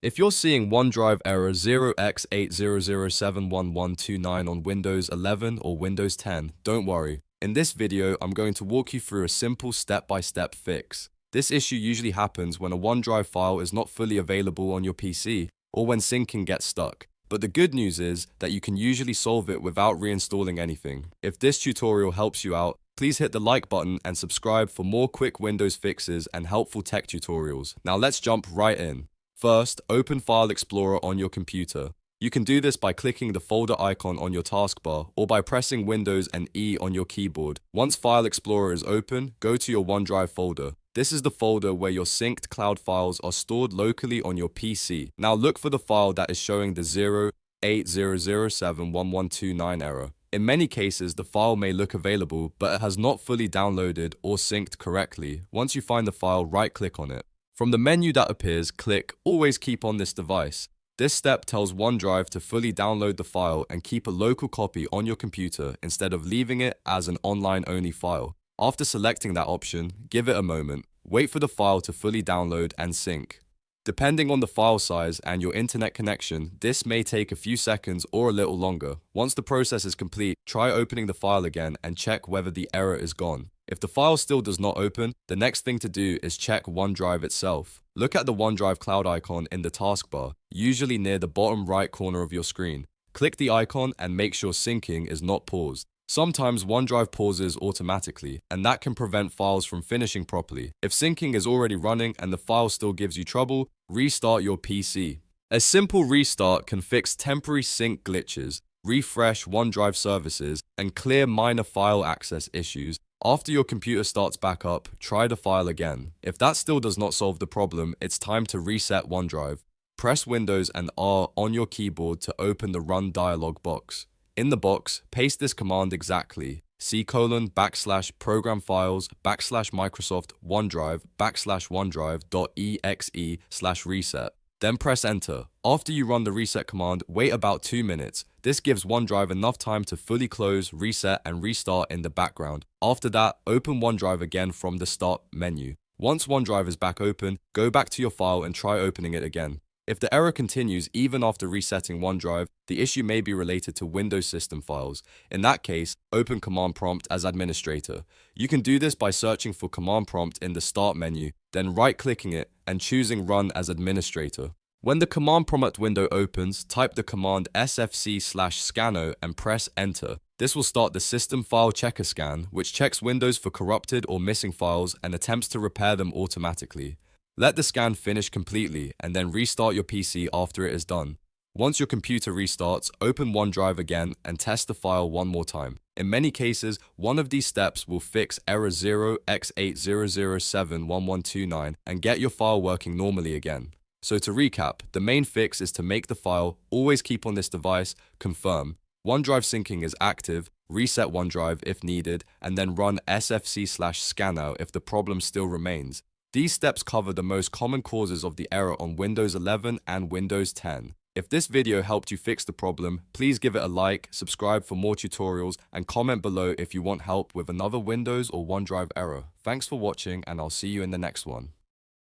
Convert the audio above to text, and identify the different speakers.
Speaker 1: If you're seeing OneDrive error 0X80071129 on Windows 11 or Windows 10, don't worry. In this video, I'm going to walk you through a simple step-by-step fix. This issue usually happens when a OneDrive file is not fully available on your PC or when syncing gets stuck. But the good news is that you can usually solve it without reinstalling anything. If this tutorial helps you out, please hit the like button and subscribe for more quick Windows fixes and helpful tech tutorials. Now let's jump right in. First, open File Explorer on your computer. You can do this by clicking the folder icon on your taskbar or by pressing Windows and E on your keyboard. Once File Explorer is open, go to your OneDrive folder. This is the folder where your synced cloud files are stored locally on your PC. Now look for the file that is showing the 0X80071129 error. In many cases, the file may look available, but it has not fully downloaded or synced correctly. Once you find the file, right-click on it. From the menu that appears, click Always Keep on this device. This step tells OneDrive to fully download the file and keep a local copy on your computer instead of leaving it as an online-only file. After selecting that option, give it a moment. Wait for the file to fully download and sync. Depending on the file size and your internet connection, this may take a few seconds or a little longer. Once the process is complete, try opening the file again and check whether the error is gone. If the file still does not open, the next thing to do is check OneDrive itself. Look at the OneDrive cloud icon in the taskbar, usually near the bottom right corner of your screen. Click the icon and make sure syncing is not paused. Sometimes OneDrive pauses automatically, and that can prevent files from finishing properly. If syncing is already running and the file still gives you trouble, restart your PC. A simple restart can fix temporary sync glitches, refresh OneDrive services, and clear minor file access issues. After your computer starts back up, try the file again. If that still does not solve the problem, it's time to reset OneDrive. Press Windows and R on your keyboard to open the Run dialog box. In the box, paste this command exactly: c://program-files/Microsoft OneDrive/OneDrive.exe/reset. Then press enter. After you run the reset command, wait about 2 minutes. This gives OneDrive enough time to fully close, reset, and restart in the background. After that, open OneDrive again from the Start menu. Once OneDrive is back open, go back to your file and try opening it again. If the error continues even after resetting OneDrive, the issue may be related to Windows system files. In that case, open Command Prompt as administrator. You can do this by searching for Command Prompt in the Start menu, then right-clicking it and choosing Run as administrator. When the Command Prompt window opens, type the command sfc/scannow and press Enter. This will start the System File Checker scan, which checks Windows for corrupted or missing files and attempts to repair them automatically. Let the scan finish completely and then restart your PC after it is done. Once your computer restarts, open OneDrive again and test the file one more time. In many cases, one of these steps will fix error 0X80071129 and get your file working normally again. So to recap, the main fix is to make the file always keep on this device, confirm OneDrive syncing is active, reset OneDrive if needed, and then run sfc/scannow if the problem still remains. These steps cover the most common causes of the error on Windows 11 and Windows 10. If this video helped you fix the problem, please give it a like, subscribe for more tutorials, and comment below if you want help with another Windows or OneDrive error. Thanks for watching, and I'll see you in the next one.